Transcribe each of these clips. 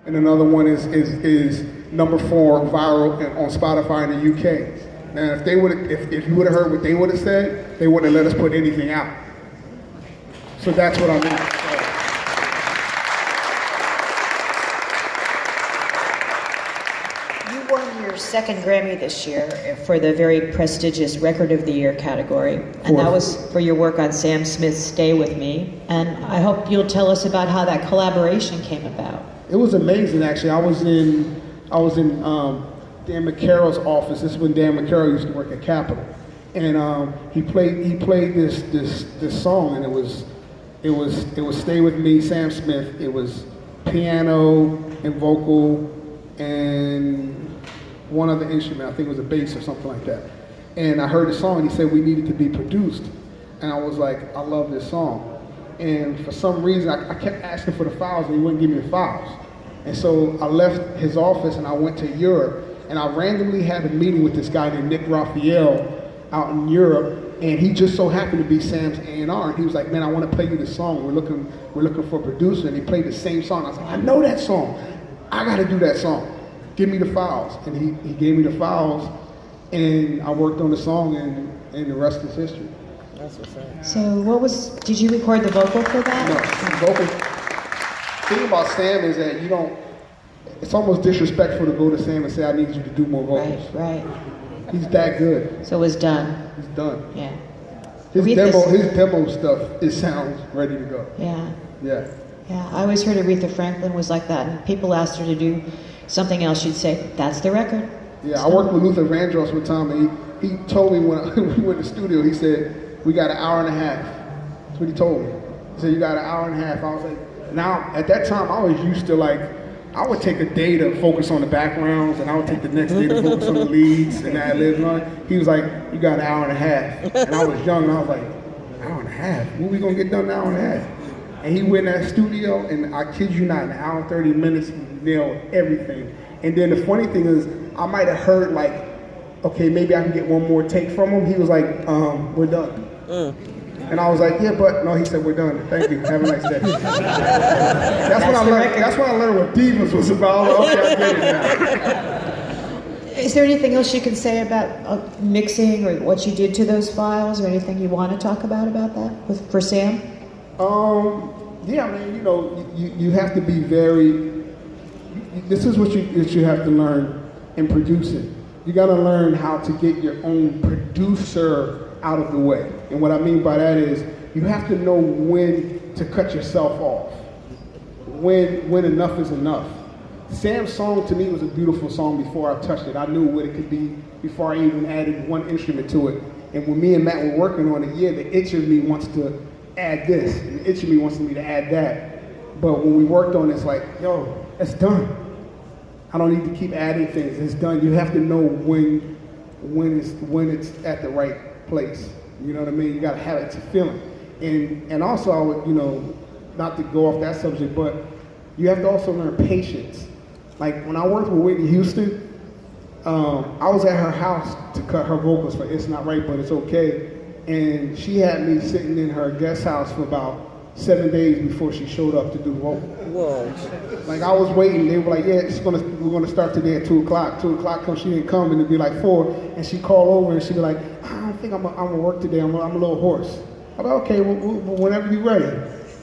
And another one is number 4 viral on Spotify in the UK. Now, if they would, if you would have heard what they would have said, they wouldn't have let us put anything out. So that's what I mean. You won your second Grammy this year for the very prestigious Record of the Year category, and that was for your work on Sam Smith's "Stay With Me." And I hope you'll tell us about how that collaboration came about. It was amazing, actually. I was in Dan McCarroll's office. This is when Dan McCarroll used to work at Capitol, and he played this song, and it was "Stay With Me," Sam Smith. It was piano and vocal and one other instrument. I think it was a bass or something like that. And I heard the song, and he said we needed to be produced, and I was like, I love this song. And for some reason, I kept asking for the files, and he wouldn't give me the files. And so I left his office, and I went to Europe, and I randomly had a meeting with this guy named Nick Raphael out in Europe, and he just so happened to be Sam's A&R, and he was like, man, I want to play you this song. We're looking for a producer, and he played the same song. I was like, I know that song. I got to do that song. Give me the files. And he gave me the files, and I worked on the song, and the rest is history. That's what's up. So did you record the vocal for that? No, vocal. The thing about Sam is that it's almost disrespectful to go to Sam and say, I need you to do more vocals. Right. He's that good. So it was done. He's done. Yeah. His demo stuff, it sounds ready to go. Yeah. Yeah. Yeah, I always heard Aretha Franklin was like that, and people asked her to do something else, she'd say, that's the record. Yeah, I worked with Luther Vandross one time, and he told me when we went to the studio, he said, we got an hour and a half. That's what he told me. He said, you got an hour and a half. I was like, now, at that time, I was used to I would take a day to focus on the backgrounds, and I would take the next day to focus on the leads and ad-libs and all that. He was like, you got an hour and a half. And I was young, and I was like, an hour and a half? What are we going to get done in an hour and a half? And he went in that studio, and I kid you not, in an hour and 30 minutes, he nailed everything. And then the funny thing is, I might have heard okay, maybe I can get one more take from him. He was like, we're done. And I was like, yeah, but no, he said, we're done. Thank you. Have a nice day. That's when I learned what Divas was about. Okay, I get it now. Is there anything else you can say about mixing or what you did to those files, or anything you want to talk about that for Sam? Yeah, I mean, you have to be this is what you have to learn in producing. You got to learn how to get your own producer out of the way. And what I mean by that is you have to know when to cut yourself off, when enough is enough. Sam's song to me was a beautiful song before I touched it. I knew what it could be before I even added one instrument to it. And when me and Matt were working on it, yeah, the itch of me wants to add this, and the itch of me wants me to add that. But when we worked on it, it's like, yo, it's done. I don't need to keep adding things. It's done. You have to know when it's at the right place. You know what I mean? You got to have it to feel it. And also, I would, not to go off that subject, but you have to also learn patience. Like when I worked with Whitney Houston, I was at her house to cut her vocals for "It's Not Right, But It's Okay," and she had me sitting in her guest house for about 7 days before she showed up to do vocals. Whoa. Like I was waiting, they were like, yeah, we're gonna start today at 2 o'clock. 2 o'clock comes, she didn't come, and it'd be like 4, and she called over and she'd be like, I don't think I'm gonna work today, I'm a little hoarse. I'm like, okay, well, whenever you're ready.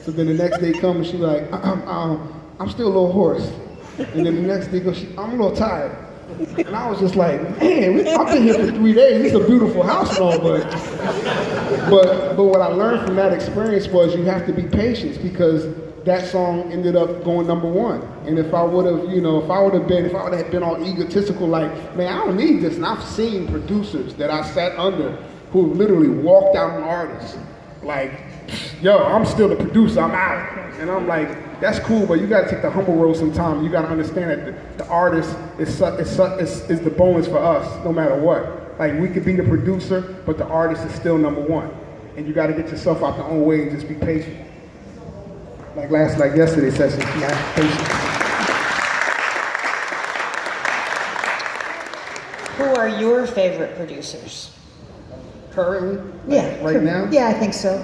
So then the next day comes and she'd be like, I'm still a little hoarse. And then the next day goes, I'm a little tired. And I was just like, man, I've been here for 3 days. It's a beautiful house and all, but what I learned from that experience was you have to be patient, because that song ended up going #1. And if I would have been all egotistical, like, man, I don't need this. And I've seen producers that I sat under who literally walked out on artists like, yo, I'm still the producer, I'm out. And I'm like, that's cool, but you gotta take the humble road sometimes. You gotta understand that the artist is the bonus for us, no matter what. Like, we could be the producer, but the artist is still #1. And you gotta get yourself out your own way and just be patient. Like yesterday's session, you have patience. Who are your favorite producers? Currently? Yeah. Right now? Yeah, I think so.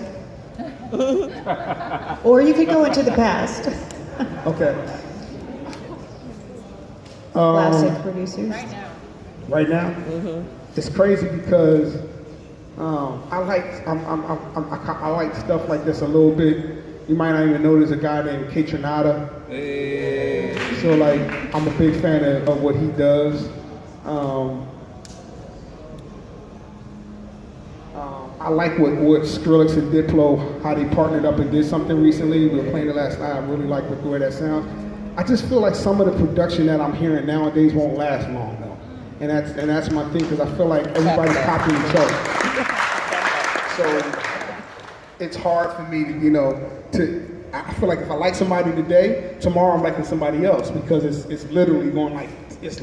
Or you could go into the past. Okay. classic producers? Right now, it's crazy because I like stuff like this a little bit. You might not even know there's a guy named K Tronada. So like, I'm a big fan of what he does. I like what Skrillex and Diplo, how they partnered up and did something recently. We were playing it last night. I really like the way that sounds. I just feel like some of the production that I'm hearing nowadays won't last long though. And that's my thing, because I feel like everybody's copying each other. So it's hard for me to, I feel like if I like somebody today, tomorrow I'm liking somebody else, because it's literally going like, it's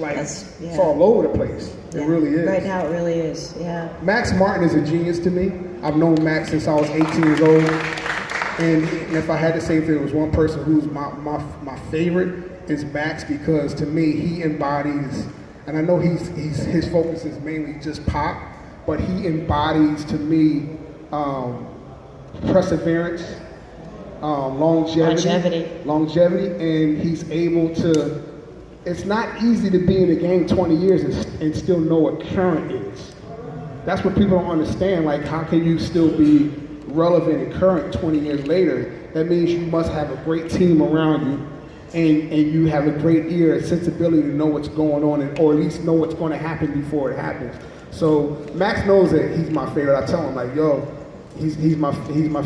all over the place. It really is. Right now it really is, yeah. Max Martin is a genius to me. I've known Max since I was 18 years old. And if I had to say if there was one person who's my favorite, is Max, because to me he embodies, and I know his focus is mainly just pop, but he embodies to me perseverance, longevity, and he's able to. It's not easy to be in the game 20 years and still know what current is. That's what people don't understand. Like, how can you still be relevant and current 20 years later? That means you must have a great team around you, and you have a great ear and sensibility to know what's going on, or at least know what's going to happen before it happens. So Max knows that he's my favorite. I tell him like, yo, he's my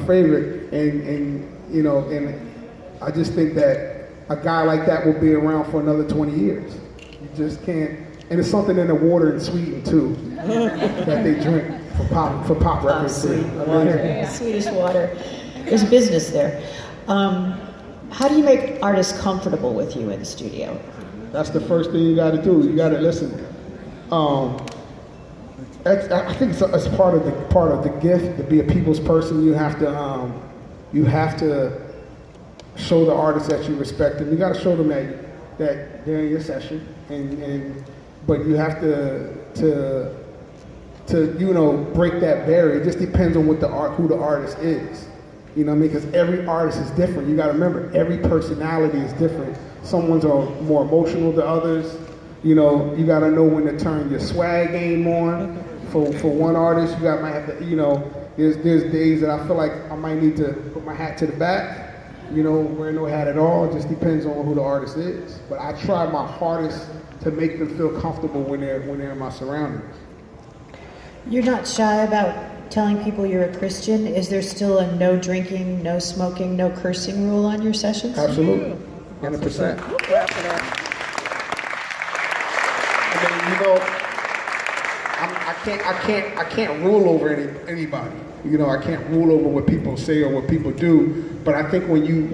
favorite, and I just think that a guy like that will be around for another 20 years. You just can't. And it's something in the water in Sweden too that they drink for pop records. Sweet water, Swedish water. There's business there. How do you make artists comfortable with you in the studio? That's the first thing you got to do. You got to listen. I think it's part of the gift to be a people's person. You have to show the artists that you respect them. You got to show them that they're in your session, but you have to break that barrier. It just depends on who the artist is. You know what I mean? Because every artist is different. You got to remember, every personality is different. Someone's more emotional than others. You got to know when to turn your swag game on. For one artist, might have to. There's days that I feel like I might need to put my hat to the back. Wear no hat at all. It just depends on who the artist is. But I try my hardest to make them feel comfortable when they're in my surroundings. You're not shy about telling people you're a Christian. Is there still a no drinking, no smoking, no cursing rule on your sessions? Absolutely, 100%. I can't rule over anybody. I can't rule over what people say or what people do. But I think when you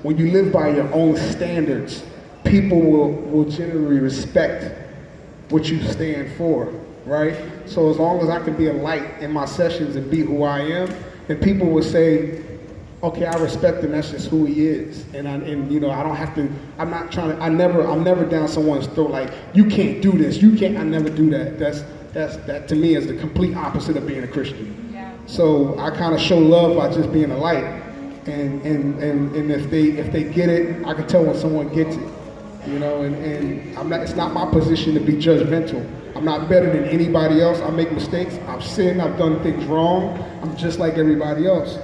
live by your own standards, people will generally respect what you stand for, right? So as long as I can be a light in my sessions and be who I am, then people will say, okay, I respect him. That's just who he is, and I don't have to. I'm not trying to. I'm never down someone's throat like, you can't do this. You can't. I never do that. That to me is the complete opposite of being a Christian. Yeah. So I kind of show love by just being a light, and if they get it, I can tell when someone gets it. And I'm not. It's not my position to be judgmental. I'm not better than anybody else. I make mistakes. I've sinned. I've done things wrong. I'm just like everybody else.